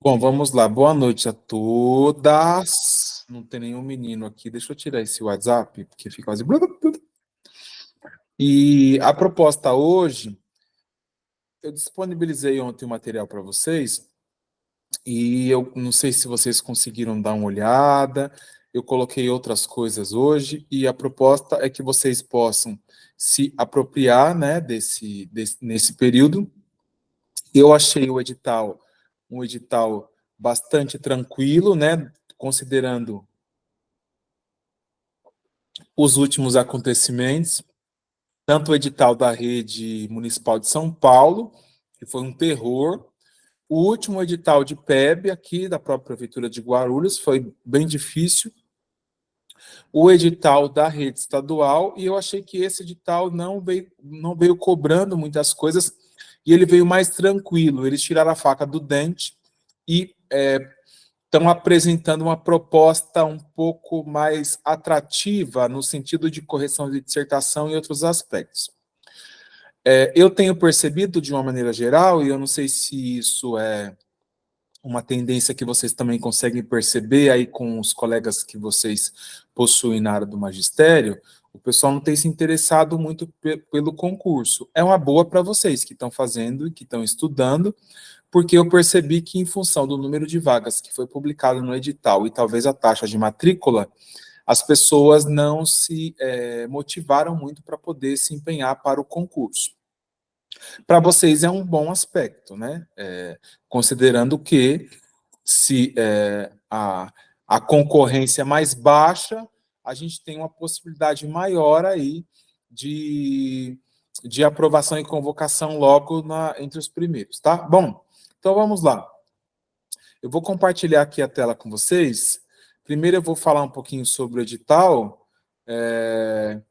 Bom, vamos lá. Boa noite a todas. Não tem nenhum menino aqui. Deixa eu tirar esse WhatsApp, porque fica assim. E a proposta hoje, eu disponibilizei ontem o material para vocês, e eu não sei se vocês conseguiram dar uma olhada. Eu coloquei outras coisas hoje, e a proposta é que vocês possam se apropriar, né, nesse período. Eu achei o edital um edital bastante tranquilo, né, considerando os últimos acontecimentos, tanto o edital da rede municipal de São Paulo, que foi um terror, o último edital de PEB aqui da própria prefeitura de Guarulhos foi bem difícil, o edital da rede estadual, e eu achei que esse edital não veio cobrando muitas coisas, e ele veio mais tranquilo. Eles tiraram a faca do dente e estão apresentando uma proposta um pouco mais atrativa no sentido de correção de dissertação e outros aspectos. Eu tenho percebido de uma maneira geral, e eu não sei se isso é uma tendência que vocês também conseguem perceber aí com os colegas que vocês possuem na área do magistério, o pessoal não tem se interessado muito pelo concurso. É uma boa para vocês que estão fazendo e que estão estudando, porque eu percebi que, em função do número de vagas que foi publicado no edital e talvez a taxa de matrícula, as pessoas não se motivaram muito para poder se empenhar para o concurso. Para vocês é um bom aspecto, né? Considerando que se a concorrência é mais baixa, a gente tem uma possibilidade maior aí de aprovação e convocação logo entre os primeiros, tá? Bom, então vamos lá. Eu vou compartilhar aqui a tela com vocês. Primeiro eu vou falar um pouquinho sobre o edital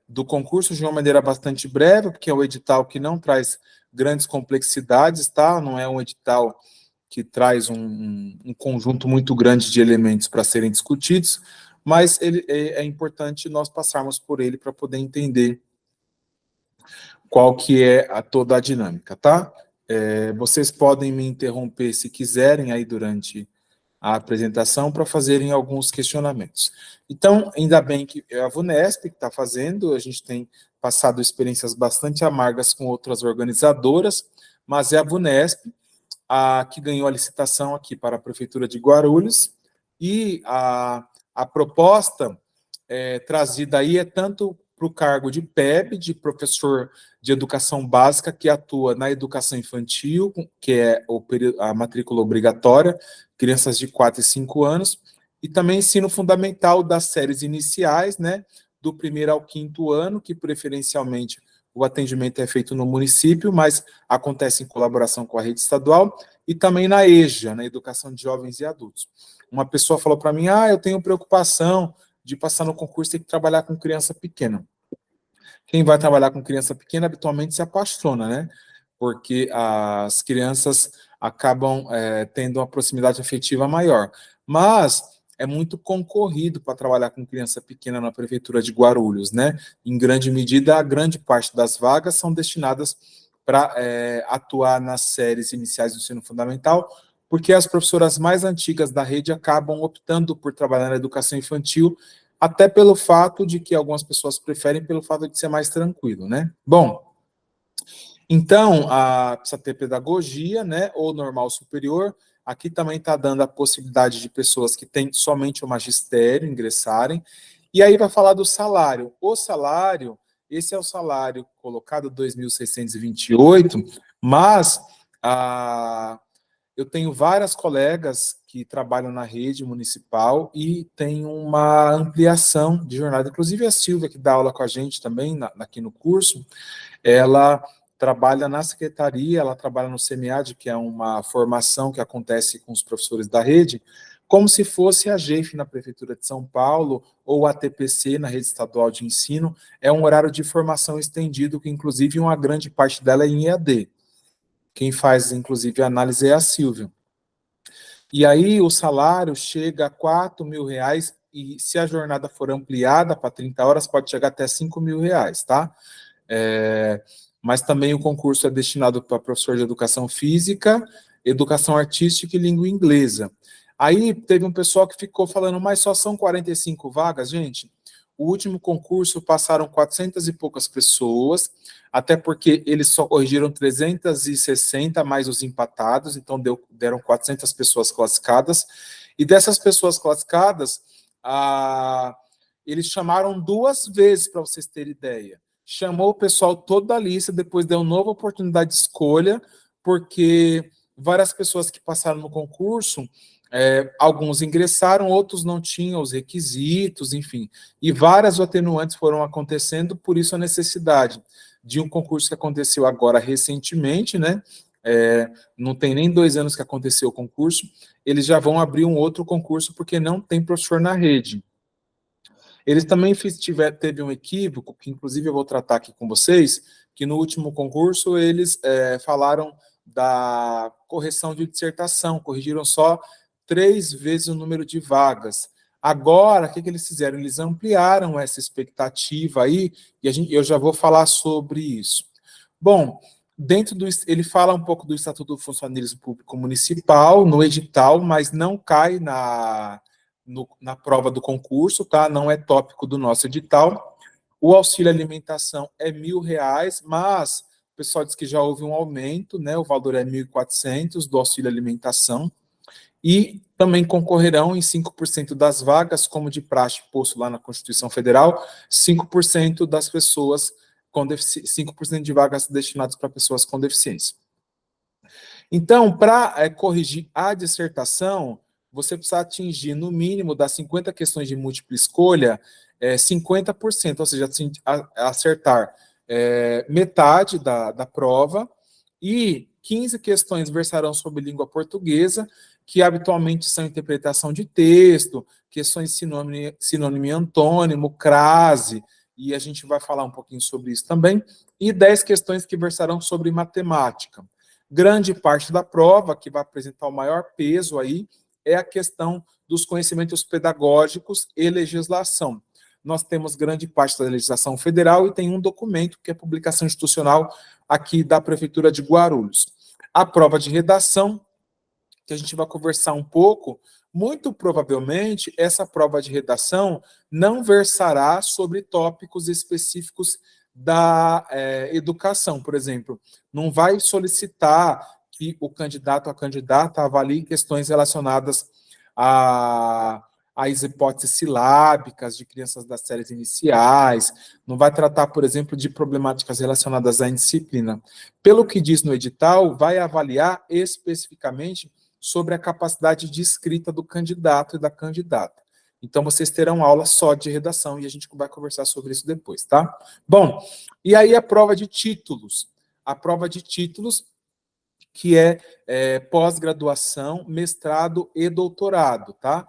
do concurso de uma maneira bastante breve, porque é um edital que não traz grandes complexidades, tá? Não é um edital que traz um conjunto muito grande de elementos para serem discutidos, mas é importante nós passarmos por ele para poder entender qual que é toda a dinâmica, tá? Vocês podem me interromper se quiserem aí durante a apresentação para fazerem alguns questionamentos. Então, ainda bem que é a VUNESP que está fazendo, a gente tem passado experiências bastante amargas com outras organizadoras, mas é a VUNESP que ganhou a licitação aqui para a Prefeitura de Guarulhos, e a proposta trazida aí é tanto para o cargo de PEB, de professor de educação básica, que atua na educação infantil, que é a matrícula obrigatória, crianças de 4 e 5 anos, e também ensino fundamental das séries iniciais, né, do 1º ao 5º ano, que preferencialmente o atendimento é feito no município, mas acontece em colaboração com a rede estadual, e também na EJA, na Educação de Jovens e Adultos. Uma pessoa falou para mim, eu tenho preocupação de passar no concurso e ter que trabalhar com criança pequena. Quem vai trabalhar com criança pequena habitualmente se apaixona, né? Porque as crianças acabam tendo uma proximidade afetiva maior. Mas é muito concorrido para trabalhar com criança pequena na Prefeitura de Guarulhos, né? Em grande medida, a grande parte das vagas são destinadas para atuar nas séries iniciais do ensino fundamental, porque as professoras mais antigas da rede acabam optando por trabalhar na educação infantil, até pelo fato de que algumas pessoas preferem, pelo fato de ser mais tranquilo, né? Bom, então, precisa ter pedagogia, né, ou normal superior. Aqui também está dando a possibilidade de pessoas que têm somente o magistério ingressarem. E aí vai falar do salário. O salário, esse é o salário colocado, 2.628, mas eu tenho várias colegas que trabalham na rede municipal e tem uma ampliação de jornada. Inclusive a Silvia, que dá aula com a gente também aqui no curso, ela trabalha na secretaria, ela trabalha no SEMEAD, que é uma formação que acontece com os professores da rede, como se fosse a GEF na Prefeitura de São Paulo, ou a TPC na Rede Estadual de Ensino. É um horário de formação estendido, que inclusive uma grande parte dela é em EAD. Quem faz, inclusive, a análise é a Silvia. E aí o salário chega a R$ 4.000, e se a jornada for ampliada para 30 horas, pode chegar até R$ 5.000, tá? Mas também o concurso é destinado para professor de educação física, educação artística e língua inglesa. Aí teve um pessoal que ficou falando, mas só são 45 vagas, gente. O último concurso passaram 400 e poucas pessoas, até porque eles só corrigiram 360 mais os empatados, então deram 400 pessoas classificadas. E dessas pessoas classificadas, eles chamaram 2 vezes, para vocês terem ideia. Chamou o pessoal todo da lista, depois deu nova oportunidade de escolha, porque várias pessoas que passaram no concurso, alguns ingressaram, outros não tinham os requisitos, enfim. E várias atenuantes foram acontecendo, por isso a necessidade de um concurso que aconteceu agora recentemente, né? Não tem nem 2 anos que aconteceu o concurso, eles já vão abrir um outro concurso porque não tem professor na rede. Eles também teve um equívoco, que inclusive eu vou tratar aqui com vocês, que no último concurso eles falaram da correção de dissertação, corrigiram só 3 vezes o número de vagas. Agora, o que eles fizeram? Eles ampliaram essa expectativa aí, e eu já vou falar sobre isso. Bom, ele fala um pouco do Estatuto do Funcionalismo Público Municipal, no edital, mas não cai na prova do concurso, tá? Não é tópico do nosso edital. O auxílio alimentação é R$1.000, mas o pessoal diz que já houve um aumento, né? O valor é 1.400 do auxílio alimentação. E também concorrerão em 5% das vagas, como de praxe posto lá na Constituição Federal, 5% das pessoas com 5% de vagas destinadas para pessoas com deficiência. Então, para corrigir a dissertação, você precisa atingir, no mínimo, das 50 questões de múltipla escolha, 50%, ou seja, acertar metade da prova, e 15 questões versarão sobre língua portuguesa, que habitualmente são interpretação de texto, questões sinônimo e antônimo, crase, e a gente vai falar um pouquinho sobre isso também, e 10 questões que versarão sobre matemática. Grande parte da prova, que vai apresentar o maior peso aí, é a questão dos conhecimentos pedagógicos e legislação. Nós temos grande parte da legislação federal e tem um documento que é publicação institucional aqui da Prefeitura de Guarulhos. A prova de redação, que a gente vai conversar um pouco, muito provavelmente essa prova de redação não versará sobre tópicos específicos da educação, por exemplo. Não vai solicitar que o candidato ou a candidata avalie questões relacionadas às hipóteses silábicas de crianças das séries iniciais, não vai tratar, por exemplo, de problemáticas relacionadas à indisciplina. Pelo que diz no edital, vai avaliar especificamente sobre a capacidade de escrita do candidato e da candidata. Então, vocês terão aula só de redação e a gente vai conversar sobre isso depois, tá? Bom, e aí a prova de títulos. A prova de títulos, que é pós-graduação, mestrado e doutorado, tá?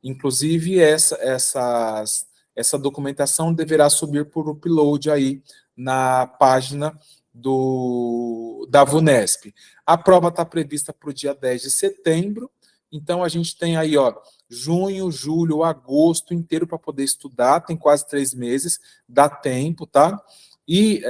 Inclusive, essa documentação deverá subir por upload aí na página da VUNESP. A prova está prevista para o dia 10 de setembro, então a gente tem aí, ó, junho, julho, agosto inteiro para poder estudar, tem quase 3 meses, dá tempo, tá? E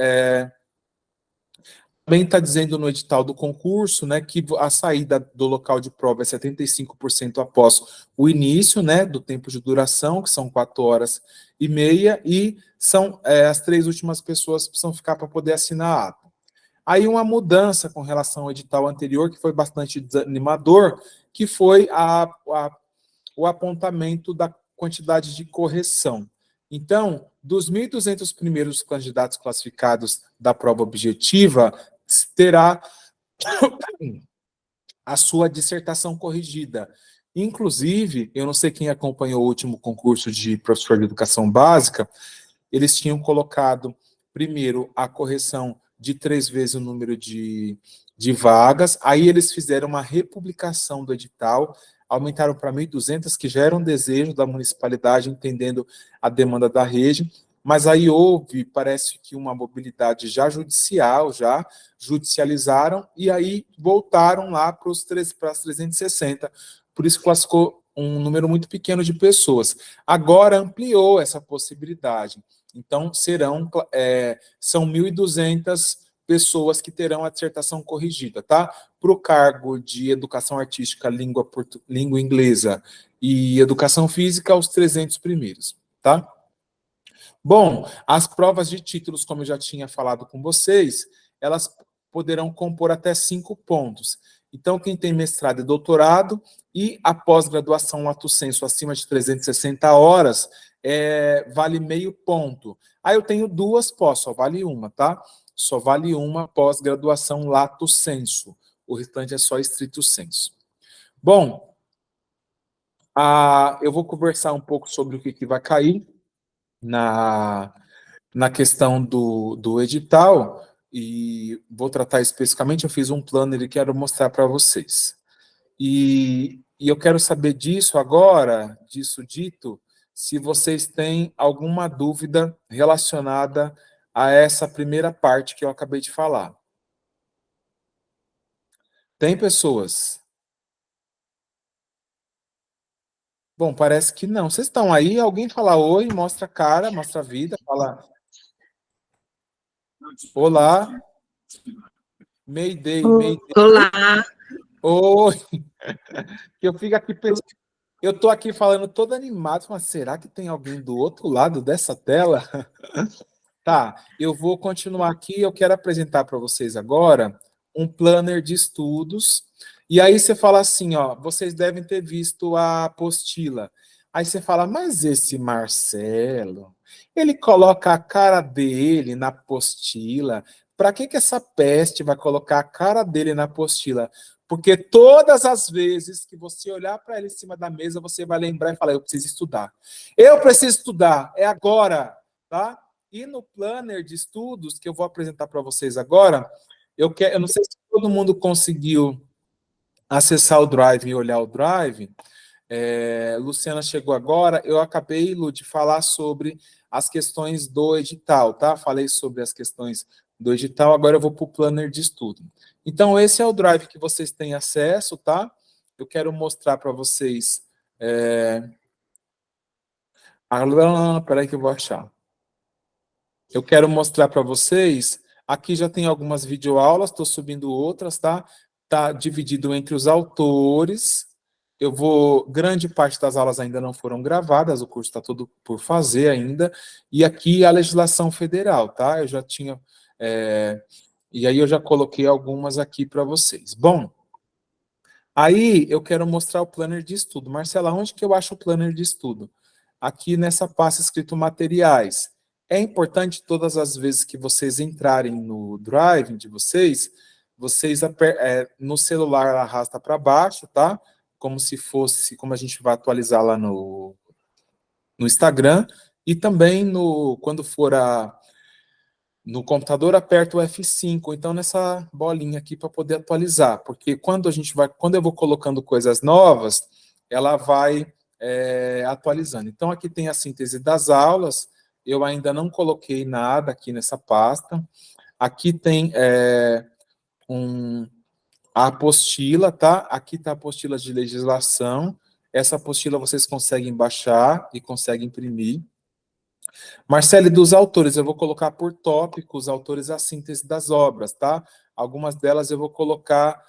também está dizendo no edital do concurso, né, que a saída do local de prova é 75% após o início, né, do tempo de duração, que são 4h30, e são as 3 últimas pessoas que precisam ficar para poder assinar a ata. Aí uma mudança com relação ao edital anterior, que foi bastante desanimador, que foi o apontamento da quantidade de correção. Então, dos 1.200 primeiros candidatos classificados da prova objetiva, terá a sua dissertação corrigida. Inclusive, eu não sei quem acompanhou o último concurso de professor de educação básica, eles tinham colocado, primeiro, a correção de 3 vezes o número de vagas, aí eles fizeram uma republicação do edital, aumentaram para 1.200, que já era um desejo da municipalidade, entendendo a demanda da rede, mas aí houve, parece que uma mobilidade já judicial, já judicializaram, e aí voltaram lá para as 360, por isso classificou um número muito pequeno de pessoas. Agora ampliou essa possibilidade. Então, são 1.200 pessoas que terão a dissertação corrigida, tá? Para o cargo de Educação Artística, língua inglesa e Educação Física, os 300 primeiros, tá? Bom, as provas de títulos, como eu já tinha falado com vocês, elas poderão compor até 5 pontos. Então, quem tem mestrado e doutorado e a pós-graduação lato sensu acima de 360 horas, vale meio ponto. Aí eu tenho 2 pós, só vale uma, tá? Só vale uma pós-graduação lato sensu. O restante é só estrito sensu. Bom, eu vou conversar um pouco sobre o que vai cair na questão do edital, e vou tratar especificamente, eu fiz um planner e quero mostrar para vocês. E eu quero saber disso agora, disso dito, se vocês têm alguma dúvida relacionada a essa primeira parte que eu acabei de falar. Tem pessoas? Bom, parece que não. Vocês estão aí? Alguém fala oi, mostra a cara, mostra a vida, fala olá, Mayday, Mayday. Olá. Oi. Eu fico aqui pensando, eu estou aqui falando todo animado, mas será que tem alguém do outro lado dessa tela? Tá, eu vou continuar aqui, eu quero apresentar para vocês agora um planner de estudos, e aí você fala assim, ó, vocês devem ter visto a apostila. Aí você fala, mas esse Marcelo, ele coloca a cara dele na apostila, para que essa peste vai colocar a cara dele na apostila? Porque todas as vezes que você olhar para ele em cima da mesa, você vai lembrar e falar, eu preciso estudar. Eu preciso estudar, é agora, tá? E no planner de estudos, que eu vou apresentar para vocês agora, eu não sei se todo mundo conseguiu acessar o Drive e olhar o Drive. Luciana chegou agora, eu acabei, Lu, de falar sobre as questões do edital, tá? Falei sobre as questões do edital, agora eu vou para o planner de estudo. Então, esse é o Drive que vocês têm acesso, tá? Eu quero mostrar para vocês... Peraí que eu vou achar. Eu quero mostrar para vocês, aqui já tem algumas videoaulas, estou subindo outras, tá? Está dividido entre os autores. Grande parte das aulas ainda não foram gravadas, o curso está todo por fazer ainda. E aqui a legislação federal, tá? Eu já tinha... e aí eu já coloquei algumas aqui para vocês. Bom, aí eu quero mostrar o planner de estudo. Marcela, onde que eu acho o planner de estudo? Aqui nessa pasta escrito materiais. É importante todas as vezes que vocês entrarem no Drive de vocês no celular arrasta para baixo, tá? Como se fosse, como a gente vai atualizar lá no Instagram, e também quando for no computador, aperta o F5, então nessa bolinha aqui para poder atualizar, porque quando eu vou colocando coisas novas, ela vai atualizando. Então aqui tem a síntese das aulas, eu ainda não coloquei nada aqui nessa pasta. Aqui tem a apostila, tá? Aqui está a apostila de legislação. Essa apostila vocês conseguem baixar e conseguem imprimir. Marcele, dos autores, eu vou colocar por tópicos, autores, a síntese das obras, tá? Algumas delas eu vou colocar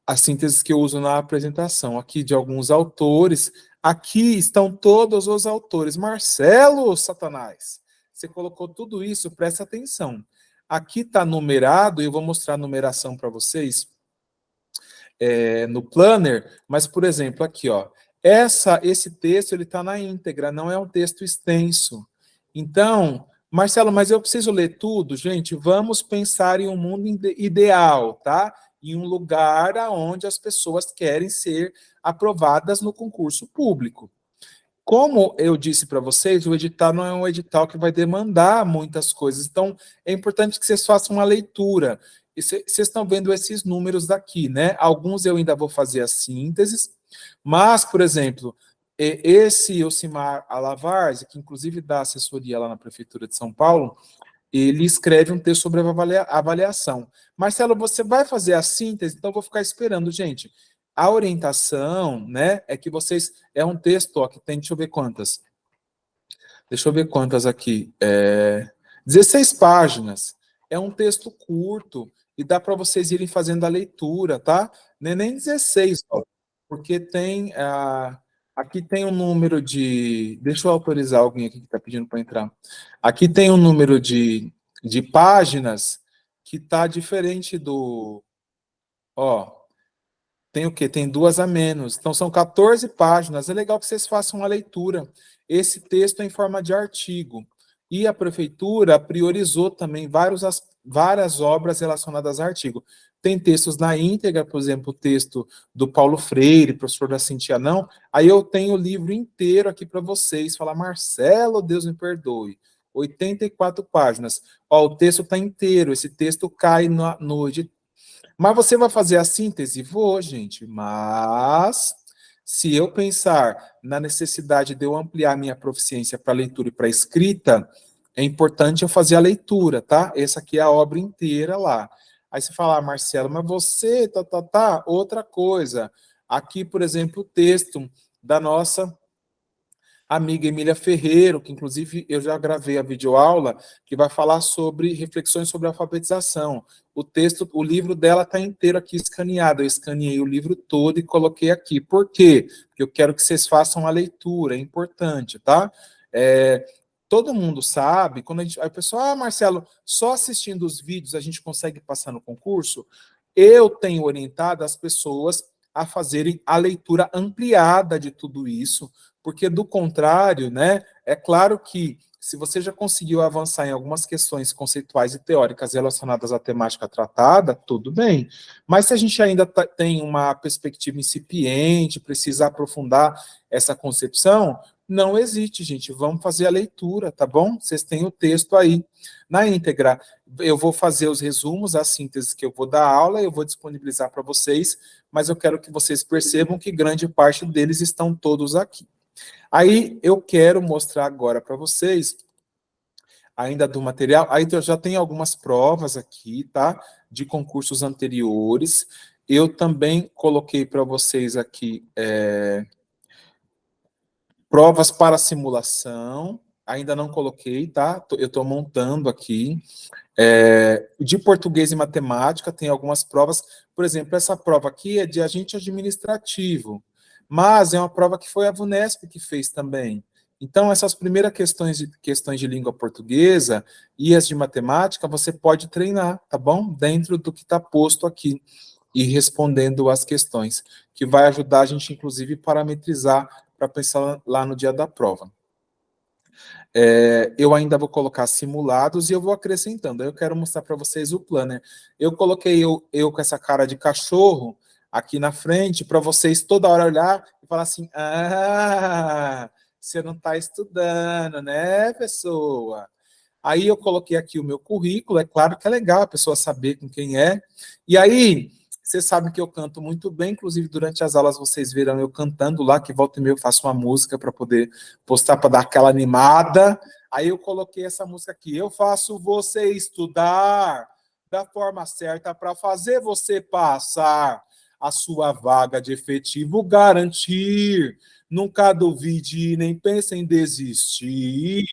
as sínteses que eu uso na apresentação. Aqui de alguns autores. Aqui estão todos os autores. Marcelo, Satanás, você colocou tudo isso, presta atenção. Aqui está numerado, e eu vou mostrar a numeração para vocês no planner, mas, por exemplo, aqui, ó, esse texto ele está na íntegra, não é um texto extenso. Então, Marcelo, mas eu preciso ler tudo? Gente, vamos pensar em um mundo ideal, tá? Em um lugar onde as pessoas querem ser aprovadas no concurso público. Como eu disse para vocês, o edital não é um edital que vai demandar muitas coisas, então é importante que vocês façam uma leitura. E vocês estão vendo esses números daqui, né? Alguns eu ainda vou fazer as sínteses, mas, por exemplo, esse Ocimar Alavarzi, que inclusive dá assessoria lá na Prefeitura de São Paulo, ele escreve um texto sobre avaliação. Marcelo, você vai fazer a síntese? Então eu vou ficar esperando, gente. A orientação, né, é que vocês... É um texto, ó, que tem, deixa eu ver quantas. Deixa eu ver quantas aqui. 16 páginas. É um texto curto e dá para vocês irem fazendo a leitura, tá? Não é nem 16, ó, porque tem... aqui tem um número de... Deixa eu autorizar alguém aqui que está pedindo para entrar. Aqui tem um número de páginas que está diferente do... Ó, tem o quê? Tem 2 a menos. Então, são 14 páginas. É legal que vocês façam a leitura. Esse texto é em forma de artigo. E a prefeitura priorizou também várias obras relacionadas a artigo. Tem textos na íntegra, por exemplo, o texto do Paulo Freire, professor da Cintia Não. Aí eu tenho o livro inteiro aqui para vocês. Falar, Marcelo, Deus me perdoe. 84 páginas. Ó, o texto está inteiro. Esse texto cai no edital. Mas você vai fazer a síntese? Vou, gente. Mas, se eu pensar na necessidade de eu ampliar minha proficiência para leitura e para escrita, é importante eu fazer a leitura, tá? Essa aqui é a obra inteira lá. Aí você fala, Marcelo, mas você, outra coisa. Aqui, por exemplo, o texto da nossa amiga Emília Ferreiro, que inclusive eu já gravei a videoaula, que vai falar sobre reflexões sobre alfabetização. O texto, o livro dela está inteiro aqui escaneado. Eu escaneei o livro todo e coloquei aqui. Por quê? Porque eu quero que vocês façam a leitura, é importante, tá? Todo mundo sabe, quando a pessoa, Marcelo, só assistindo os vídeos a gente consegue passar no concurso? Eu tenho orientado as pessoas a fazerem a leitura ampliada de tudo isso, porque do contrário, né, é claro que se você já conseguiu avançar em algumas questões conceituais e teóricas relacionadas à temática tratada, tudo bem. Mas se a gente ainda tem uma perspectiva incipiente, precisa aprofundar essa concepção, não hesite, gente, vamos fazer a leitura, tá bom? Vocês têm o texto aí na íntegra. Eu vou fazer os resumos, as sínteses que eu vou dar aula, eu vou disponibilizar para vocês, mas eu quero que vocês percebam que grande parte deles estão todos aqui. Aí eu quero mostrar agora para vocês, ainda do material, aí eu já tenho algumas provas aqui, tá? De concursos anteriores. Eu também coloquei para vocês aqui provas para simulação, ainda não coloquei, tá? Eu estou montando aqui. De português e matemática, tem algumas provas. Por exemplo, essa prova aqui é de agente administrativo, mas é uma prova que foi a VUNESP que fez também. Então, essas primeiras questões de língua portuguesa e as de matemática, você pode treinar, tá bom? Dentro do que está posto aqui e respondendo as questões, que vai ajudar a gente, inclusive, parametrizar para pensar lá no dia da prova. Eu ainda vou colocar simulados e eu vou acrescentando. Aí eu quero mostrar para vocês o planner. Eu coloquei eu com essa cara de cachorro aqui na frente para vocês toda hora olhar e falar assim, você não está estudando, né, pessoa? Aí eu coloquei aqui o meu currículo, é claro que é legal a pessoa saber com quem é. E aí, vocês sabem que eu canto muito bem, inclusive durante as aulas vocês verão eu cantando lá, que volta e meia eu faço uma música para poder postar, para dar aquela animada. Aí eu coloquei essa música aqui, eu faço você estudar da forma certa para fazer você passar a sua vaga de efetivo garantir. Nunca duvide, nem pense em desistir.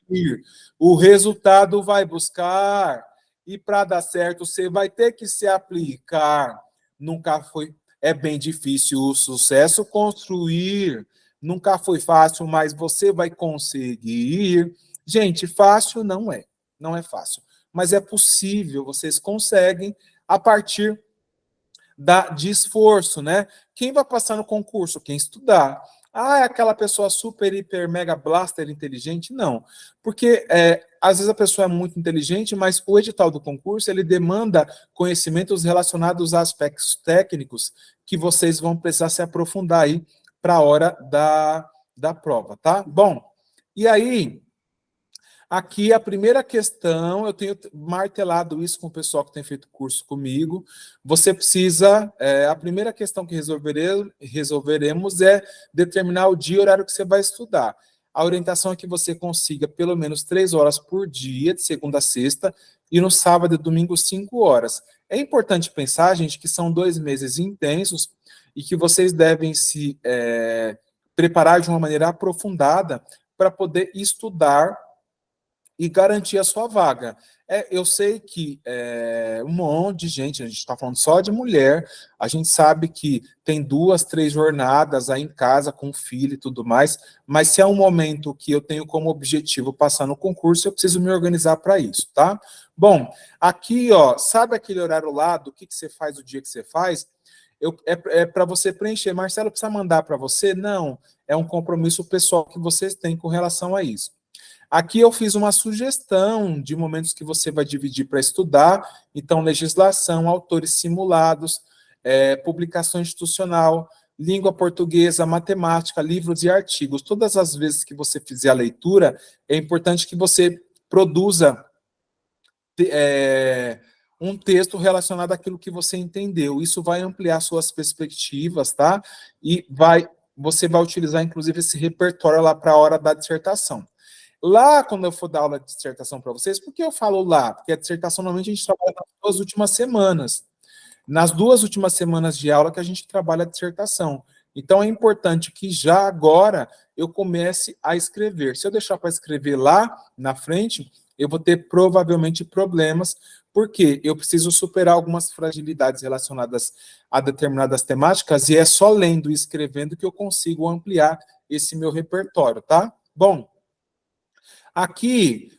O resultado vai buscar e para dar certo você vai ter que se aplicar. Nunca foi, é bem difícil o sucesso construir. Nunca foi fácil, mas você vai conseguir. Gente, fácil não é, não é fácil, mas é possível, vocês conseguem a partir de esforço, né? Quem vai passar no concurso? Quem estudar. É aquela pessoa super, hiper, mega blaster inteligente? Não. Porque às vezes a pessoa é muito inteligente, mas o edital do concurso ele demanda conhecimentos relacionados a aspectos técnicos que vocês vão precisar se aprofundar aí para a hora da prova, tá? Bom, e aí, aqui a primeira questão, eu tenho martelado isso com o pessoal que tem feito curso comigo, você precisa, a primeira questão que resolveremos é determinar o dia e horário que você vai estudar. A orientação é que você consiga pelo menos 3 horas por dia, de segunda a sexta, e no sábado e domingo 5 horas. É importante pensar, gente, que são 2 meses intensos e que vocês devem se preparar de uma maneira aprofundada para poder estudar e garantir a sua vaga. Eu sei que um monte de gente, a gente está falando só de mulher, a gente sabe que tem 2, 3 jornadas aí em casa com filho e tudo mais, mas se é um momento que eu tenho como objetivo passar no concurso, eu preciso me organizar para isso, tá? Bom, aqui, ó, sabe aquele horário lá do que você faz o dia que você faz? Para você preencher. Marcelo, precisa mandar para você? Não, é um compromisso pessoal que vocês têm com relação a isso. Aqui eu fiz uma sugestão de momentos que você vai dividir para estudar, então legislação, autores simulados, publicação institucional, língua portuguesa, matemática, livros e artigos. Todas as vezes que você fizer a leitura, é importante que você produza um texto relacionado àquilo que você entendeu. Isso vai ampliar suas perspectivas, tá? E você vai utilizar, inclusive, esse repertório lá para a hora da dissertação. Lá, quando eu for dar aula de dissertação para vocês, por que eu falo lá? Porque a dissertação, normalmente, a gente trabalha nas 2 últimas semanas. Nas 2 últimas semanas de aula que a gente trabalha a dissertação. Então, é importante que já agora eu comece a escrever. Se eu deixar para escrever lá na frente, eu vou ter provavelmente problemas, porque eu preciso superar algumas fragilidades relacionadas a determinadas temáticas, e é só lendo e escrevendo que eu consigo ampliar esse meu repertório, tá? Bom, aqui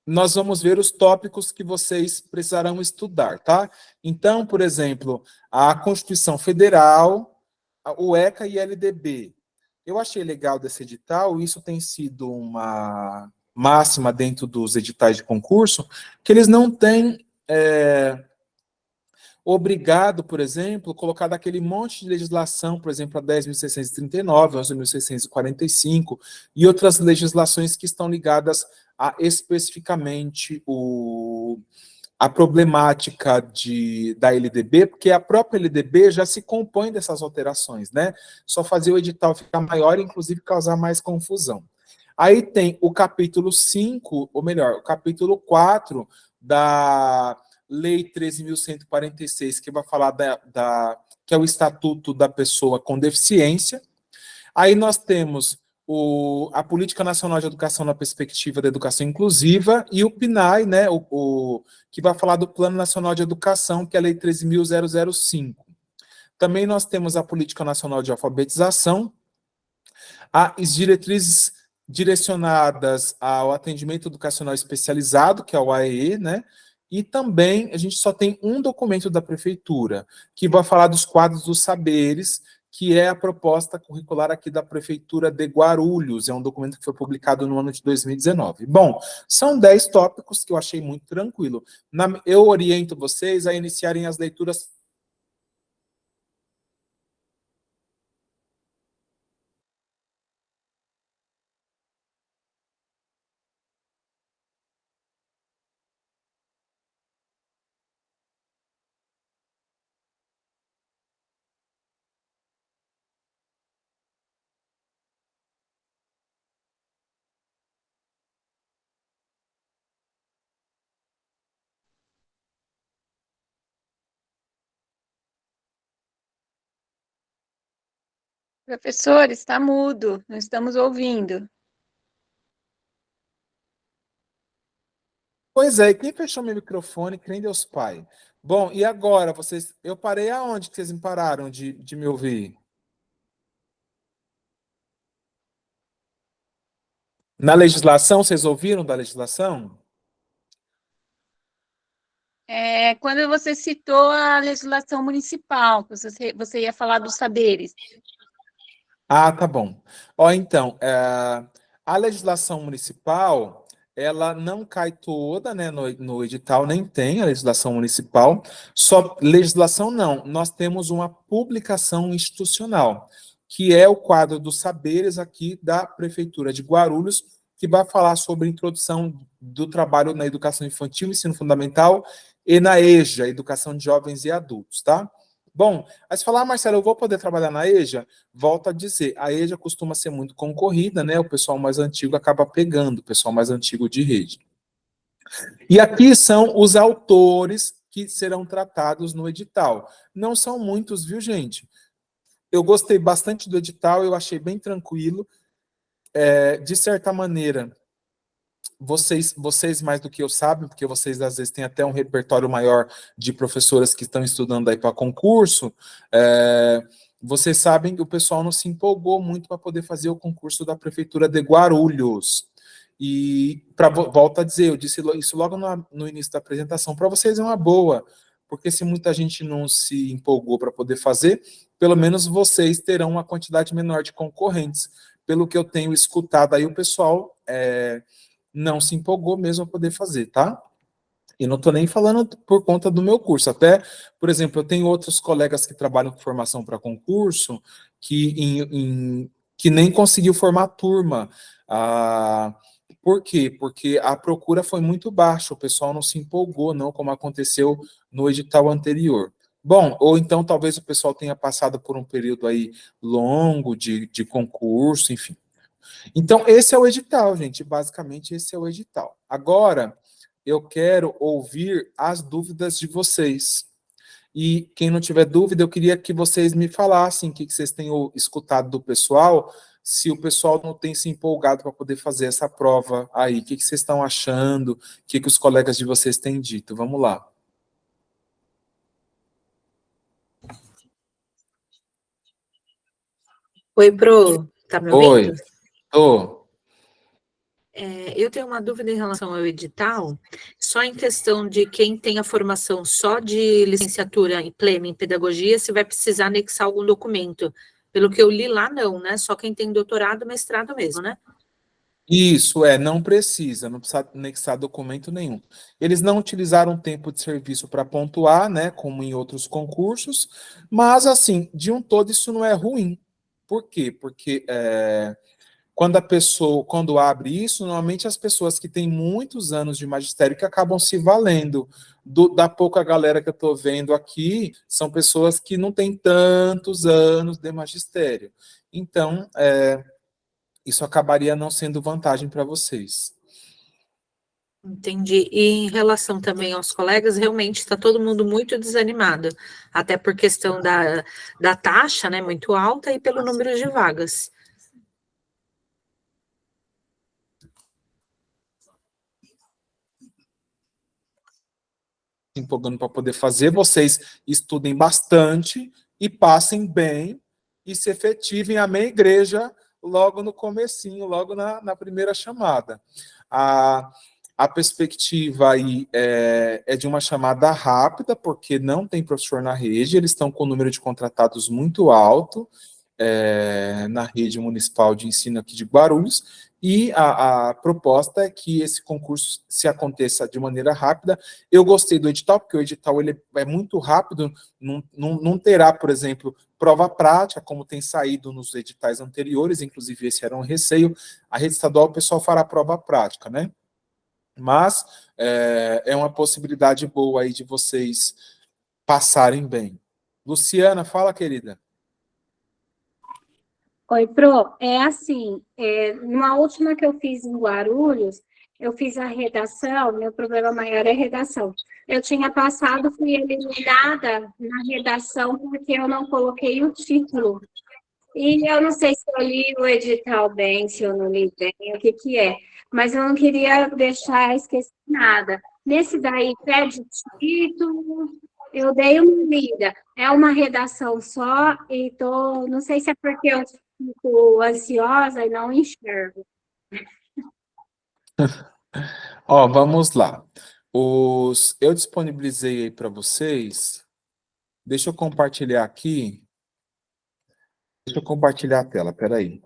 nós vamos ver os tópicos que vocês precisarão estudar, tá? Então, por exemplo, a Constituição Federal, o ECA e LDB. Eu achei legal desse edital, isso tem sido uma máxima dentro dos editais de concurso, que eles não têm obrigado, por exemplo, colocar daquele monte de legislação, por exemplo, a 10.639, 11.645 e outras legislações que estão ligadas a especificamente a problemática da LDB, porque a própria LDB já se compõe dessas alterações, né? Só fazer o edital ficar maior e, inclusive, causar mais confusão. Aí tem o capítulo 5, ou melhor, o capítulo 4 da Lei 13.146, que vai falar que é o Estatuto da Pessoa com Deficiência. Aí nós temos a Política Nacional de Educação na Perspectiva da Educação Inclusiva e o PNAE, né, que vai falar do Plano Nacional de Educação, que é a Lei 13.005. Também nós temos a Política Nacional de Alfabetização, as diretrizes direcionadas ao atendimento educacional especializado, que é o AEE, né? E também a gente só tem um documento da prefeitura, que vai falar dos quadros dos saberes, que é a proposta curricular aqui da Prefeitura de Guarulhos. É um documento que foi publicado no ano de 2019. Bom, são 10 tópicos que eu achei muito tranquilo. Eu oriento vocês a iniciarem as leituras. Professor, está mudo, não estamos ouvindo. Pois é, e quem fechou meu microfone, quem Deus Pai? Bom, e agora, vocês. Eu parei aonde que vocês me pararam de me ouvir? Na legislação, vocês ouviram da legislação? Quando você citou a legislação municipal, você ia falar dos saberes. Ah, tá bom. Ó, então, a legislação municipal, ela não cai toda, né, no edital, nem tem a legislação municipal, só legislação não, nós temos uma publicação institucional, que é o quadro dos saberes aqui da Prefeitura de Guarulhos, que vai falar sobre a introdução do trabalho na educação infantil, ensino fundamental, e na EJA, Educação de Jovens e Adultos, tá? Bom, aí você fala, Marcelo, eu vou poder trabalhar na EJA? Volto a dizer, a EJA costuma ser muito concorrida, né? O pessoal mais antigo acaba pegando, o pessoal mais antigo de rede. E aqui são os autores que serão tratados no edital. Não são muitos, viu, gente? Eu gostei bastante do edital, eu achei bem tranquilo. De certa maneira, vocês mais do que eu sabem, porque vocês às vezes têm até um repertório maior de professoras que estão estudando aí para concurso, vocês sabem que o pessoal não se empolgou muito para poder fazer o concurso da Prefeitura de Guarulhos. E, volto a dizer, eu disse isso logo no início da apresentação, para vocês é uma boa, porque se muita gente não se empolgou para poder fazer, pelo menos vocês terão uma quantidade menor de concorrentes. Pelo que eu tenho escutado aí, o pessoal não se empolgou mesmo a poder fazer, tá? E não estou nem falando por conta do meu curso. Até, por exemplo, eu tenho outros colegas que trabalham com formação para concurso que nem conseguiu formar turma. Por quê? Porque a procura foi muito baixa, o pessoal não se empolgou, não, como aconteceu no edital anterior. Bom, ou então talvez o pessoal tenha passado por um período aí longo de concurso, enfim. Então, esse é o edital, gente. Basicamente, esse é o edital. Agora, eu quero ouvir as dúvidas de vocês. E quem não tiver dúvida, eu queria que vocês me falassem o que vocês têm escutado do pessoal, se o pessoal não tem se empolgado para poder fazer essa prova aí. O que vocês estão achando? O que os colegas de vocês têm dito? Vamos lá. Oi, Pro, tá me ouvindo? Oi, tô. Eu tenho uma dúvida em relação ao edital, só em questão de quem tem a formação só de licenciatura em plena em pedagogia, se vai precisar anexar algum documento. Pelo que eu li lá, não, né? Só quem tem doutorado, mestrado mesmo, né? Isso, não precisa anexar documento nenhum. Eles não utilizaram tempo de serviço para pontuar, né, como em outros concursos, mas, assim, de um todo, isso não é ruim. Por quê? Porque quando abre isso, normalmente as pessoas que têm muitos anos de magistério que acabam se valendo. Da pouca galera que eu estou vendo aqui, são pessoas que não têm tantos anos de magistério. Então, isso acabaria não sendo vantagem para vocês. Entendi. E em relação também aos colegas, realmente está todo mundo muito desanimado, até por questão da taxa, né, muito alta, e pelo número de vagas. Se empolgando para poder fazer, vocês estudem bastante e passem bem e se efetivem a meia igreja logo no comecinho, logo na primeira chamada. A perspectiva aí é de uma chamada rápida, porque não tem professor na rede, eles estão com o número de contratados muito alto, na rede municipal de ensino aqui de Guarulhos, e a proposta é que esse concurso se aconteça de maneira rápida. Eu gostei do edital, porque o edital ele é muito rápido, não terá, por exemplo, prova prática, como tem saído nos editais anteriores, inclusive esse era um receio. A rede estadual, o pessoal fará prova prática, né? Mas é uma possibilidade boa aí de vocês passarem bem. Luciana, fala, querida. Oi, Pro, é assim, numa última que eu fiz em Guarulhos, eu fiz a redação, meu problema maior é redação. Eu tinha passado, fui eliminada na redação porque eu não coloquei o título. E eu não sei se eu li o edital bem, se eu não li bem, o que que é. Mas eu não queria deixar esquecer nada. Nesse daí, pede título, eu dei uma lida. É uma redação só e não sei se é porque eu fico ansiosa e não enxergo. Ó, vamos lá. Eu disponibilizei aí para vocês. Deixa eu compartilhar aqui. Deixa eu compartilhar a tela, peraí.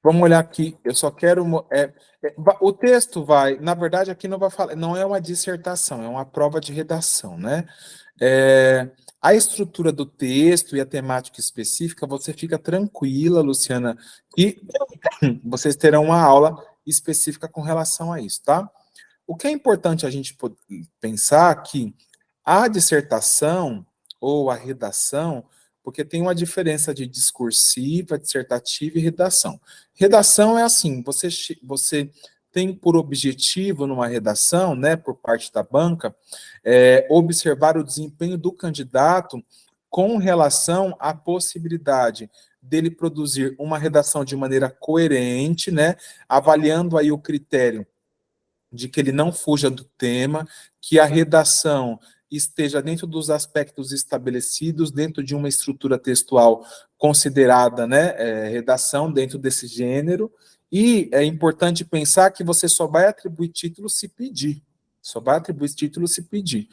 Vamos olhar aqui. Eu só quero. O texto vai. Na verdade, aqui não vai falar. Não é uma dissertação, é uma prova de redação, né? A estrutura do texto e a temática específica, você fica tranquila, Luciana, e vocês terão uma aula específica com relação a isso, tá? O que é importante a gente pensar que a dissertação ou a redação, porque tem uma diferença de discursiva, dissertativa e redação. Redação é assim, você tem por objetivo, numa redação, né, por parte da banca, observar o desempenho do candidato com relação à possibilidade dele produzir uma redação de maneira coerente, né, avaliando aí o critério de que ele não fuja do tema, que a redação esteja dentro dos aspectos estabelecidos, dentro de uma estrutura textual considerada, né, redação dentro desse gênero, e é importante pensar que você só vai atribuir título se pedir, só vai atribuir título se pedir.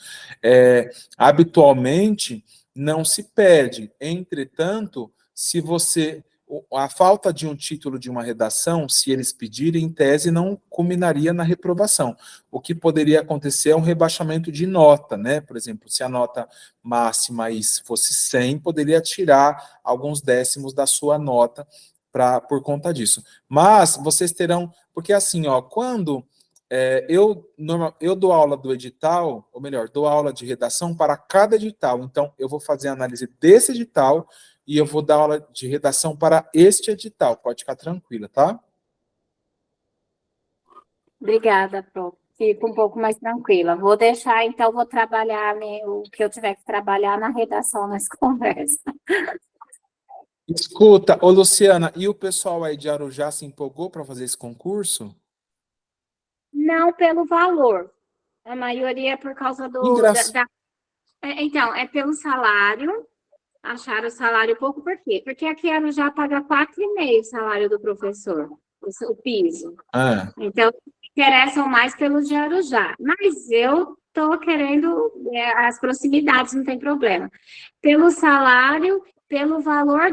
Habitualmente, não se pede, entretanto, se você... A falta de um título de uma redação, se eles pedirem, em tese, não culminaria na reprovação. O que poderia acontecer é um rebaixamento de nota, né? Por exemplo, se a nota máxima aí fosse 100, poderia tirar alguns décimos da sua nota por conta disso. Mas vocês terão... Porque assim, ó, quando eu dou aula do edital, ou melhor, dou aula de redação para cada edital, então eu vou fazer a análise desse edital e eu vou dar aula de redação para este edital, pode ficar tranquila, tá? Obrigada, Pro. Fico um pouco mais tranquila. Vou deixar, então, vou trabalhar o que eu tiver que trabalhar na redação nessa conversa. Escuta, ô Luciana, e o pessoal aí de Arujá se empolgou para fazer esse concurso? Não pelo valor. A maioria é por causa então, é pelo salário. Acharam o salário pouco, por quê? Porque aqui Arujá paga 4,5 o salário do professor, o piso. Então, interessam mais pelo de Arujá. Mas eu estou querendo as proximidades, não tem problema. Pelo salário, pelo valor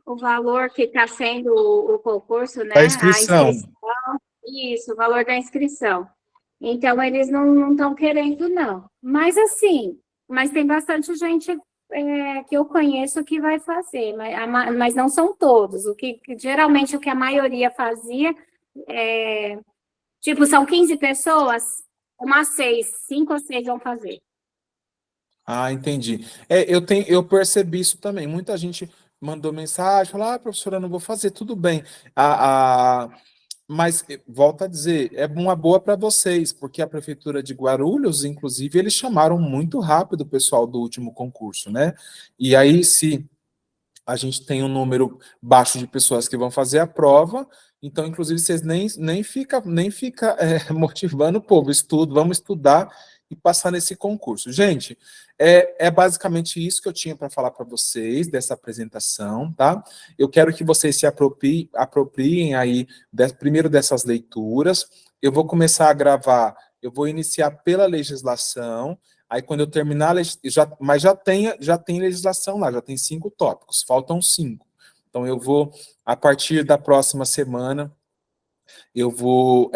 o valor que está sendo o concurso, né? A inscrição. Isso, o valor da inscrição. Então, eles não estão querendo, não. Mas, assim, tem bastante gente que eu conheço que vai fazer, mas não são todos. Geralmente, o que a maioria fazia tipo, são 15 pessoas, cinco ou seis vão fazer. Entendi. Eu percebi isso também. Muita gente mandou mensagem, falou, professora, eu não vou fazer, tudo bem. Mas, volto a dizer, é uma boa para vocês, porque a Prefeitura de Guarulhos, inclusive, eles chamaram muito rápido o pessoal do último concurso, né? E aí, se a gente tem um número baixo de pessoas que vão fazer a prova, então, inclusive, vocês nem fica motivando o povo, vamos estudar e passar nesse concurso. Gente, é basicamente isso que eu tinha para falar para vocês, dessa apresentação, tá? Eu quero que vocês se apropriem aí, primeiro dessas leituras. Eu vou começar a gravar, eu vou iniciar pela legislação, aí quando eu terminar, mas já tem legislação lá, já tem 5 tópicos, faltam 5. Então, eu vou, a partir da próxima semana, eu vou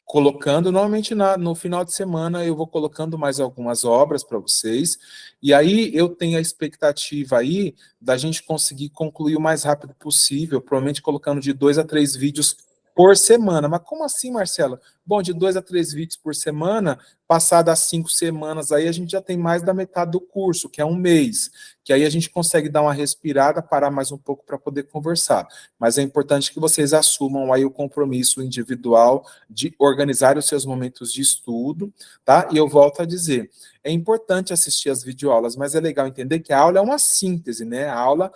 colocando, normalmente no final de semana, eu vou colocando mais algumas obras para vocês, e aí eu tenho a expectativa aí da gente conseguir concluir o mais rápido possível, provavelmente colocando de 2 a 3 vídeos por semana. Mas como assim, Marcela? Bom, de 2 a 3 vídeos por semana, passadas 5 semanas, aí a gente já tem mais da metade do curso, que é 1 mês, que aí a gente consegue dar uma respirada, parar mais um pouco para poder conversar. Mas é importante que vocês assumam aí o compromisso individual de organizar os seus momentos de estudo, tá? E eu volto a dizer, é importante assistir as videoaulas, mas é legal entender que a aula é uma síntese, né? A aula,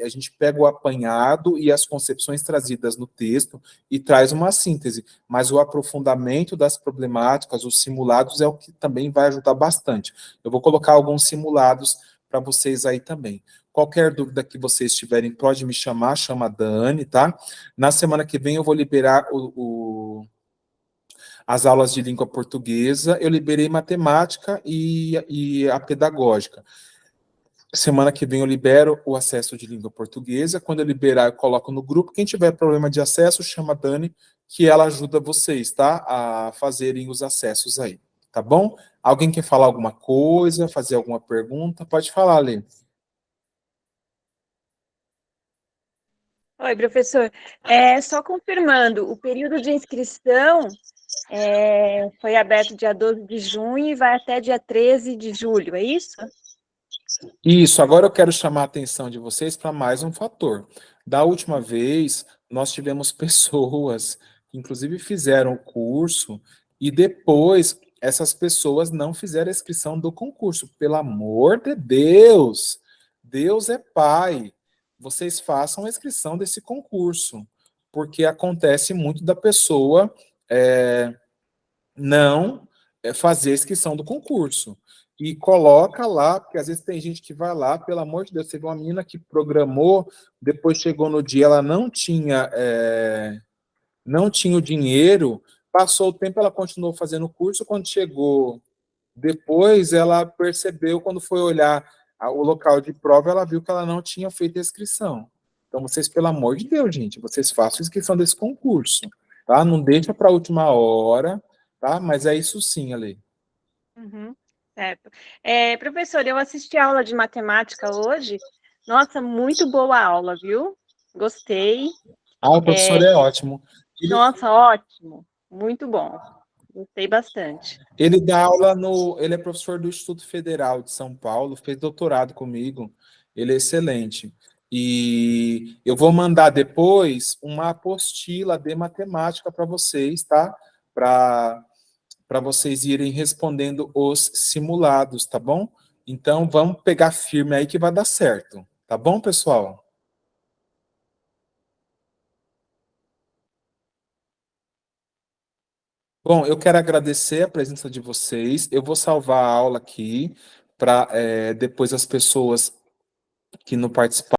a gente pega o apanhado e as concepções trazidas no texto e traz uma síntese, mas o aprofundamento das problemáticas, os simulados, é o que também vai ajudar bastante. Eu vou colocar alguns simulados para vocês aí também. Qualquer dúvida que vocês tiverem, pode me chamar, chama a Dani, tá? Na semana que vem eu vou liberar as aulas de língua portuguesa, eu liberei matemática e a pedagógica. Semana que vem eu libero o acesso de língua portuguesa, quando eu liberar eu coloco no grupo, quem tiver problema de acesso, chama a Dani, que ela ajuda vocês, tá? A fazerem os acessos aí, tá bom? Alguém quer falar alguma coisa, fazer alguma pergunta? Pode falar, Lê. Oi, professor. Só confirmando, o período de inscrição foi aberto dia 12 de junho e vai até dia 13 de julho, é isso? Isso, agora eu quero chamar a atenção de vocês para mais um fator. Da última vez, nós tivemos pessoas que, inclusive, fizeram o curso e depois essas pessoas não fizeram a inscrição do concurso. Pelo amor de Deus! Deus é Pai. Vocês façam a inscrição desse concurso, porque acontece muito da pessoa não fazer a inscrição do concurso. E coloca lá, porque às vezes tem gente que vai lá, pelo amor de Deus, teve uma menina que programou, depois chegou no dia, ela não tinha o dinheiro, passou o tempo, ela continuou fazendo o curso, quando chegou depois, ela percebeu, quando foi olhar o local de prova, ela viu que ela não tinha feito a inscrição. Então, vocês, pelo amor de Deus, gente, vocês façam a inscrição desse concurso, tá? Não deixa para a última hora, tá? Mas é isso sim, Ale. Uhum, certo. Professor, eu assisti a aula de matemática hoje. Nossa, muito boa a aula, viu? Gostei. O professor é ótimo. Nossa, ótimo. Muito bom. Gostei bastante. Ele dá aula ele é professor do Instituto Federal de São Paulo, fez doutorado comigo. Ele é excelente. E eu vou mandar depois uma apostila de matemática para vocês, tá? Para vocês irem respondendo os simulados, tá bom? Então, vamos pegar firme aí que vai dar certo. Tá bom, pessoal? Bom, eu quero agradecer a presença de vocês. Eu vou salvar a aula aqui para depois as pessoas que não participaram